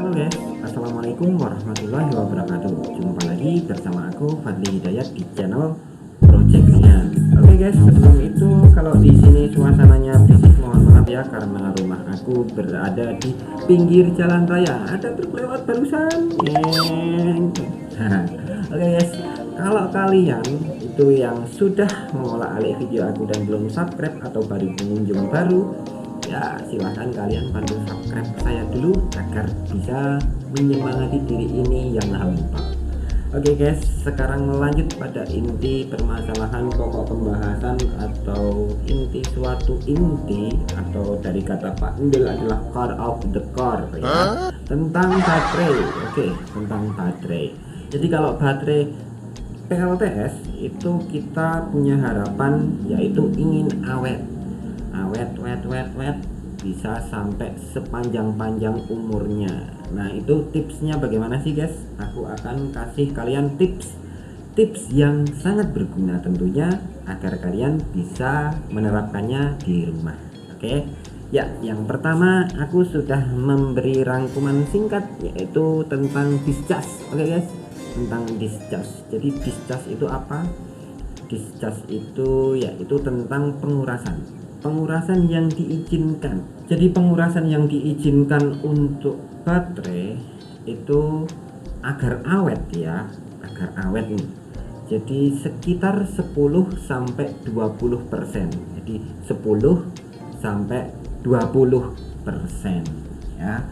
Halo guys, assalamualaikum warahmatullahi wabarakatuh. Jumpa lagi bersama aku Fadli Hidayat di channel Project Rian. Oke guys, sebelum itu kalau di sini suasananya berisik mohon maaf ya karena rumah aku berada di pinggir jalan raya. Ada truk lewat barusan. Oke guys, kalau kalian itu yang sudah mengolah alih video aku dan belum subscribe atau baru pengunjung baru, ya silahkan kalian bantu subscribe saya dulu agar bisa menyemangati diri ini yang hampa. Oke guys, sekarang lanjut pada inti permasalahan pokok pembahasan atau inti suatu inti atau dari kata Pak Endel adalah core of the core ya, tentang baterai. Oke, tentang baterai. Jadi kalau baterai PLTS itu kita punya harapan yaitu ingin awet bisa sampai sepanjang-panjang umurnya. Nah itu tipsnya bagaimana sih guys? Aku akan kasih kalian tips yang sangat berguna tentunya agar kalian bisa menerapkannya di rumah. Oke ya, yang pertama aku sudah memberi rangkuman singkat yaitu tentang discharge. Oke guys, tentang discharge. Jadi discharge itu apa? Discharge itu yaitu tentang pengurasan yang diizinkan. Jadi pengurasan yang diizinkan untuk baterai itu agar awet ya, agar awet nih. Jadi sekitar 10 sampai 20%. Jadi 10 sampai 20% ya.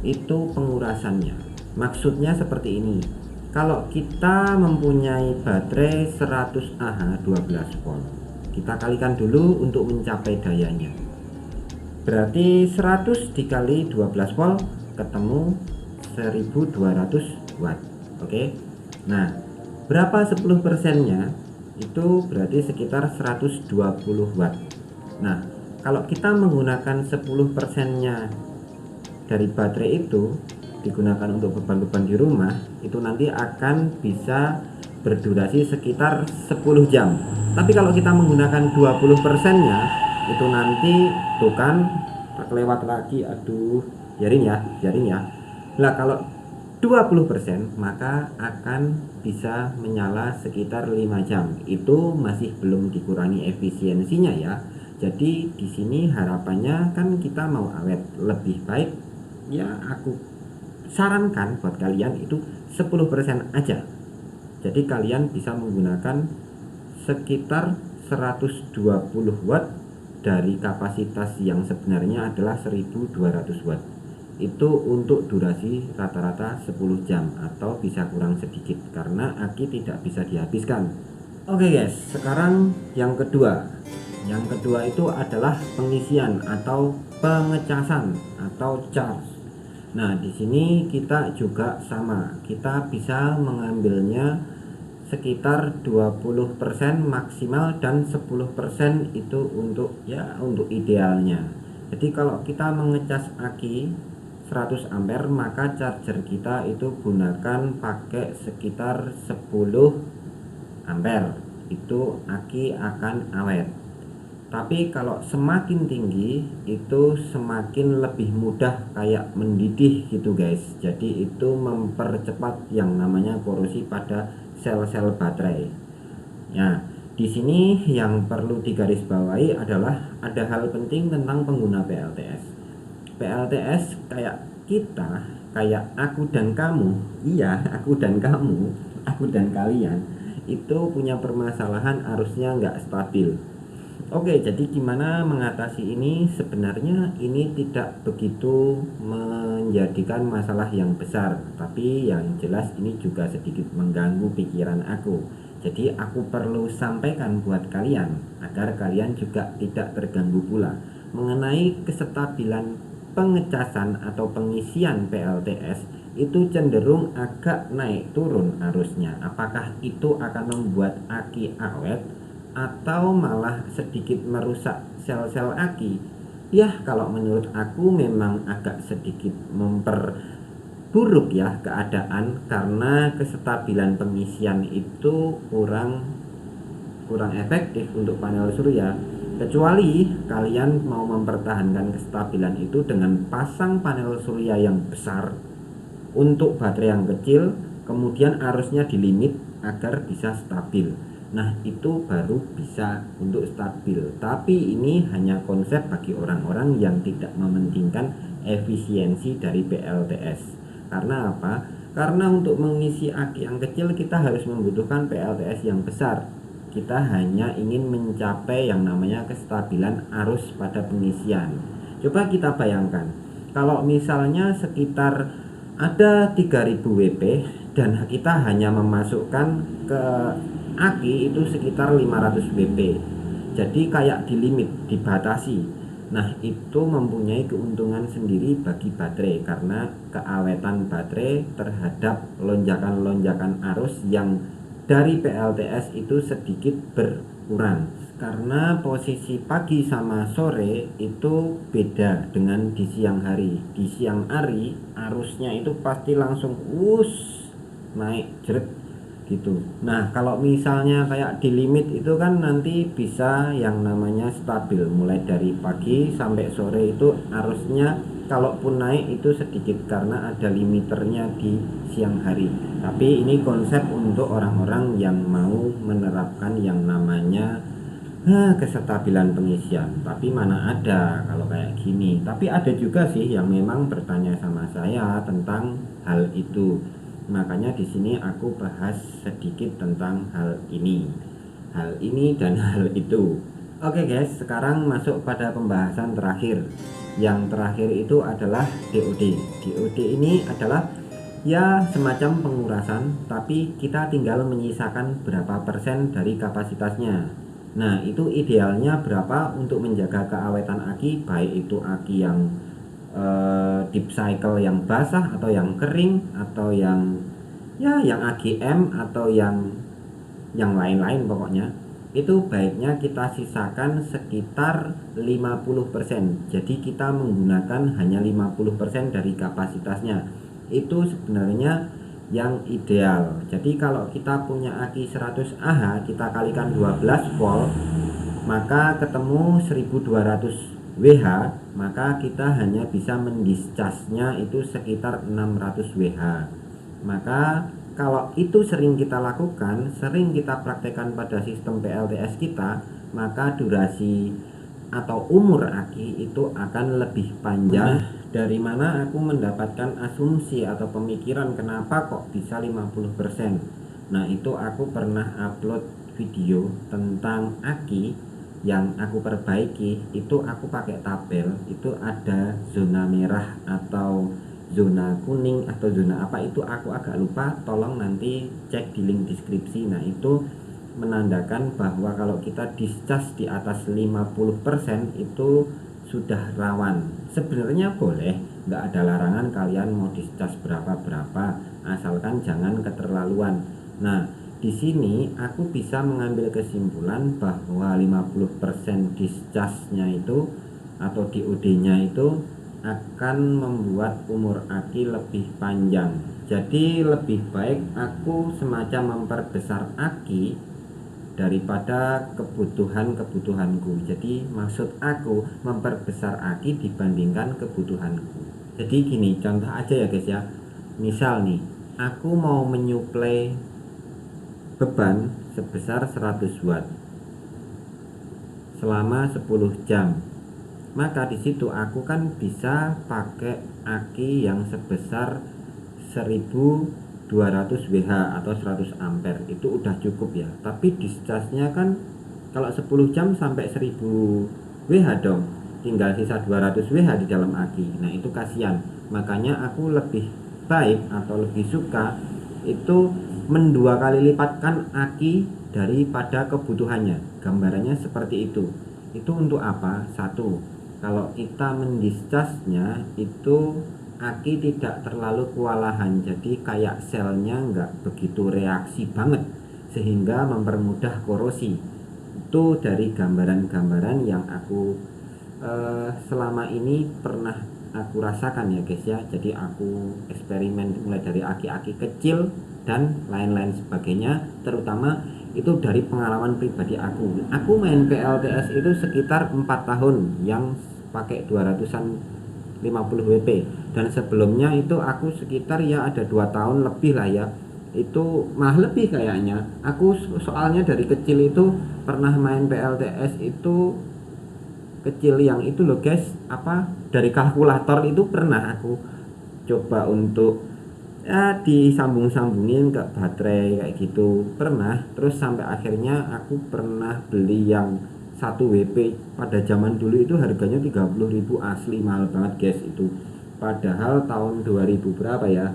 Itu pengurasannya. Maksudnya seperti ini. Kalau kita mempunyai baterai 100 Ah 12 volt, kita kalikan dulu untuk mencapai dayanya. Berarti 100 dikali 12 volt ketemu 1200 watt. Oke. Nah, berapa 10%-nya? Itu berarti sekitar 120 watt. Nah, kalau kita menggunakan 10%-nya dari baterai itu digunakan untuk beban-beban di rumah, itu nanti akan bisa berdurasi sekitar 10 jam. Tapi kalau kita menggunakan 20%-nya itu nanti tuh kan lewat lagi, aduh, biarin ya. Nah, kalau 20% maka akan bisa menyala sekitar 5 jam. Itu masih belum dikurangi efisiensinya ya. Jadi di sini harapannya kan kita mau awet, lebih baik ya aku sarankan buat kalian itu 10% aja. Jadi kalian bisa menggunakan sekitar 120 watt dari kapasitas yang sebenarnya adalah 1200 watt. Itu untuk durasi rata-rata 10 jam atau bisa kurang sedikit karena aki tidak bisa dihabiskan. Oke guys, sekarang yang kedua. Yang kedua itu adalah pengisian atau pengecasan atau charge. Nah, di sini kita juga sama. Kita bisa mengambilnya sekitar 20% maksimal dan 10% itu untuk idealnya. Jadi kalau kita mengecas aki 100 ampere maka charger kita itu gunakan pakai sekitar 10 ampere. Itu aki akan awet. Tapi kalau semakin tinggi itu semakin lebih mudah kayak mendidih gitu guys. Jadi itu mempercepat yang namanya korosi pada sel-sel baterai. Nah, di sini yang perlu digarisbawahi adalah ada hal penting tentang pengguna PLTS. PLTS kayak kita, kayak aku dan kamu, iya aku dan kamu, aku dan kalian itu punya permasalahan arusnya nggak stabil. Oke, jadi gimana mengatasi ini? Sebenarnya ini tidak begitu menjadikan masalah yang besar, tapi yang jelas ini juga sedikit mengganggu pikiran aku. Jadi aku perlu sampaikan buat kalian agar kalian juga tidak terganggu pula mengenai kestabilan pengecasan atau pengisian PLTS itu cenderung agak naik turun arusnya. Apakah itu akan membuat aki awet atau malah sedikit merusak sel-sel aki? Ya, kalau menurut aku memang agak sedikit memperburuk ya keadaan karena kestabilan pengisian itu kurang efektif untuk panel surya. Kecuali kalian mau mempertahankan kestabilan itu dengan pasang panel surya yang besar untuk baterai yang kecil, kemudian arusnya di limit agar bisa stabil. Nah, itu baru bisa untuk stabil. Tapi ini hanya konsep bagi orang-orang yang tidak mementingkan efisiensi dari PLTS. Karena apa? Karena untuk mengisi aki yang kecil kita harus membutuhkan PLTS yang besar. Kita hanya ingin mencapai yang namanya kestabilan arus pada pengisian. Coba kita bayangkan, kalau misalnya sekitar ada 3000 WP dan kita hanya memasukkan ke aki itu sekitar 500 WP. Jadi kayak di limit, dibatasi. Nah, itu mempunyai keuntungan sendiri bagi baterai karena keawetan baterai terhadap lonjakan-lonjakan arus yang dari PLTS itu sedikit berkurang. Karena posisi pagi sama sore itu beda dengan di siang hari. Di siang hari arusnya itu pasti langsung naik jeret gitu. Nah, kalau misalnya kayak di limit itu kan nanti bisa yang namanya stabil, mulai dari pagi sampai sore itu arusnya kalaupun naik itu sedikit karena ada limiternya di siang hari. Tapi ini konsep untuk orang-orang yang mau menerapkan yang namanya kestabilan pengisian. Tapi mana ada kalau kayak gini. Tapi ada juga sih yang memang bertanya sama saya tentang hal itu. Makanya di sini aku bahas sedikit tentang hal ini dan hal itu. Oke guys, sekarang masuk pada pembahasan terakhir. Yang terakhir itu adalah DOD. DOD ini adalah ya semacam pengurasan, tapi kita tinggal menyisakan berapa persen dari kapasitasnya. Nah, itu idealnya berapa untuk menjaga keawetan aki, baik itu aki yang deep cycle yang basah atau yang kering atau yang AGM atau yang lain-lain pokoknya. Itu baiknya kita sisakan sekitar 50%. Jadi kita menggunakan hanya 50% dari kapasitasnya. Itu sebenarnya yang ideal. Jadi kalau kita punya aki 100 Ah, kita kalikan 12 volt, maka ketemu 1200 WH, maka kita hanya bisa mendischarge-nya itu sekitar 600 WH. Maka kalau itu sering kita lakukan, sering kita praktekkan pada sistem PLTS kita, maka durasi atau umur aki itu akan lebih panjang. Dari mana aku mendapatkan asumsi atau pemikiran kenapa kok bisa 50%. Nah, itu aku pernah upload video tentang aki yang aku perbaiki. Itu aku pakai tabel, itu ada zona merah atau zona kuning atau zona apa itu aku agak lupa, tolong nanti cek di link deskripsi. Nah, itu menandakan bahwa kalau kita discharge di atas 50% itu sudah rawan. Sebenarnya boleh, nggak ada larangan kalian mau discharge berapa-berapa, asalkan jangan keterlaluan. Nah, di sini aku bisa mengambil kesimpulan bahwa 50% discharge-nya itu atau DOD-nya itu akan membuat umur aki lebih panjang. Jadi lebih baik aku semacam memperbesar aki daripada kebutuhanku. Jadi maksud aku memperbesar aki dibandingkan kebutuhanku. Jadi gini, contoh aja ya guys ya. Misal nih, aku mau menyuplai beban sebesar 100 watt selama 10 jam. Maka di situ aku kan bisa pakai aki yang sebesar 1200 WH atau 100 ampere. Itu udah cukup ya. Tapi discharge-nya kan kalau 10 jam sampai 1000 WH dong. Tinggal sisa 200 WH di dalam aki. Nah, itu kasihan. Makanya aku lebih baik atau lebih suka itu mendua kali lipatkan aki daripada kebutuhannya. Gambarannya seperti itu. Itu untuk apa? Satu, kalau kita mendischarge-nya itu aki tidak terlalu kewalahan, jadi kayak selnya nggak begitu reaksi banget sehingga mempermudah korosi. Itu dari gambaran-gambaran yang aku selama ini pernah aku rasakan ya guys ya. Jadi aku eksperimen mulai dari aki-aki kecil dan lain-lain sebagainya, terutama itu dari pengalaman pribadi aku. Aku main PLTS itu sekitar 4 tahun yang pakai 200-an 50 WP. Dan sebelumnya itu aku sekitar ya ada 2 tahun lebih lah ya, itu malah lebih kayaknya. Aku soalnya dari kecil itu pernah main PLTS itu, kecil yang itu loh guys, apa, dari kalkulator itu pernah aku coba untuk ya disambung-sambungin ke baterai kayak gitu pernah. Terus sampai akhirnya aku pernah beli yang 1 WP pada zaman dulu itu harganya 30.000, asli mahal banget guys itu. Padahal tahun 2000 berapa ya,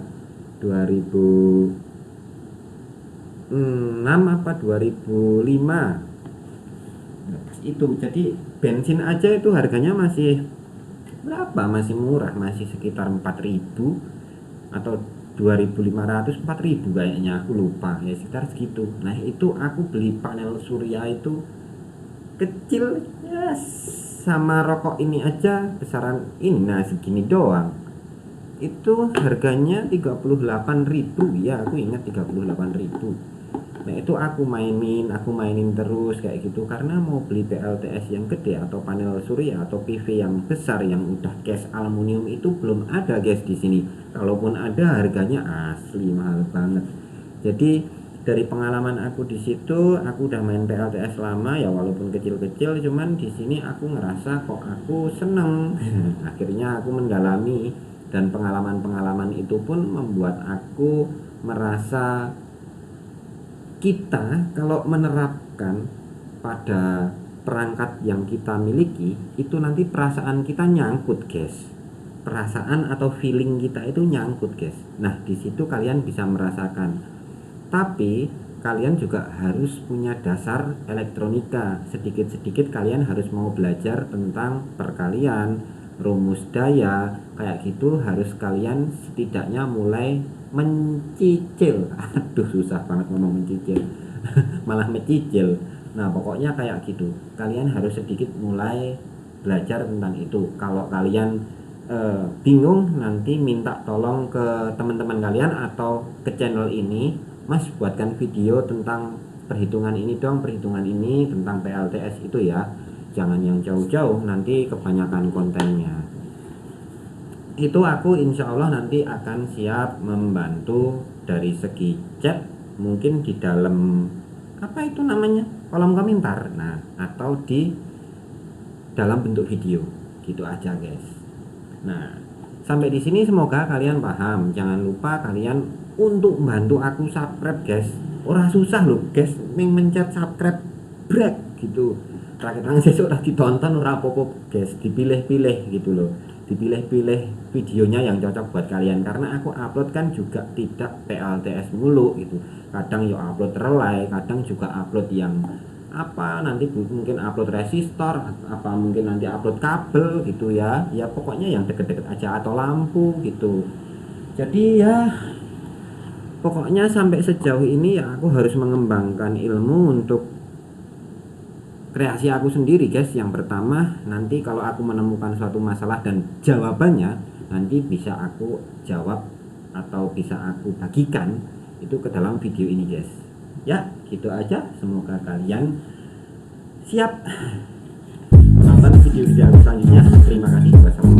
2006 apa 2005 itu. Jadi bensin aja itu harganya masih berapa, masih murah, masih sekitar 4.000 atau 2.500, 4.000 kayaknya, aku lupa ya, sekitar segitu. Nah itu aku beli panel surya itu kecil ya, sama rokok ini aja besaran ini, nah segini doang. Itu harganya 38.000 ya, aku ingat 38.000. Nah itu aku mainin terus kayak gitu, karena mau beli PLTS yang gede atau panel surya atau PV yang besar yang udah case aluminium itu belum ada guys di sini. Kalaupun ada harganya asli mahal banget. Jadi dari pengalaman aku di situ, aku udah main PLTS lama ya, walaupun kecil-kecil, cuman di sini aku ngerasa kok aku seneng. Akhirnya aku mendalami, dan pengalaman-pengalaman itu pun membuat aku merasa kita kalau menerapkan pada perangkat yang kita miliki itu nanti perasaan kita nyangkut guys, perasaan atau feeling kita itu nyangkut guys. Nah di situ kalian bisa merasakan, tapi kalian juga harus punya dasar elektronika, sedikit-sedikit kalian harus mau belajar tentang perkalian, rumus daya kayak gitu, harus kalian setidaknya mulai mencicil. Aduh susah banget ngomong mencicil malah mencicil. Nah pokoknya kayak gitu, kalian harus sedikit mulai belajar tentang itu. Kalau kalian bingung, nanti minta tolong ke teman-teman kalian atau ke channel ini, Mas buatkan video tentang perhitungan ini dong, perhitungan ini tentang PLTS itu ya, jangan yang jauh-jauh, nanti kebanyakan kontennya. Itu aku insya Allah nanti akan siap membantu dari segi chat, mungkin di dalam apa itu namanya, kolom komentar, nah atau di dalam bentuk video gitu aja guys. Nah sampai di sini semoga kalian paham. Jangan lupa kalian untuk bantu aku subscribe guys, ora susah loh guys, mencet subscribe brek gitu, rakyat sesuk ora ditonton ora apa-apa guys, dipilih-pilih gitu loh, dipilih-pilih videonya yang cocok buat kalian, karena aku upload kan juga tidak PLTS mulu gitu, kadang yo upload relay, kadang juga upload yang apa, nanti mungkin upload resistor, apa mungkin nanti upload kabel gitu ya, ya pokoknya yang deket-deket aja, atau lampu gitu. Jadi ya pokoknya sampai sejauh ini ya aku harus mengembangkan ilmu untuk kreasi aku sendiri guys. Yang pertama, nanti kalau aku menemukan suatu masalah dan jawabannya, nanti bisa aku jawab atau bisa aku bagikan itu ke dalam video ini guys. Ya gitu aja, semoga kalian siap nonton video-video selanjutnya. Terima kasih. Wassalamualaikum.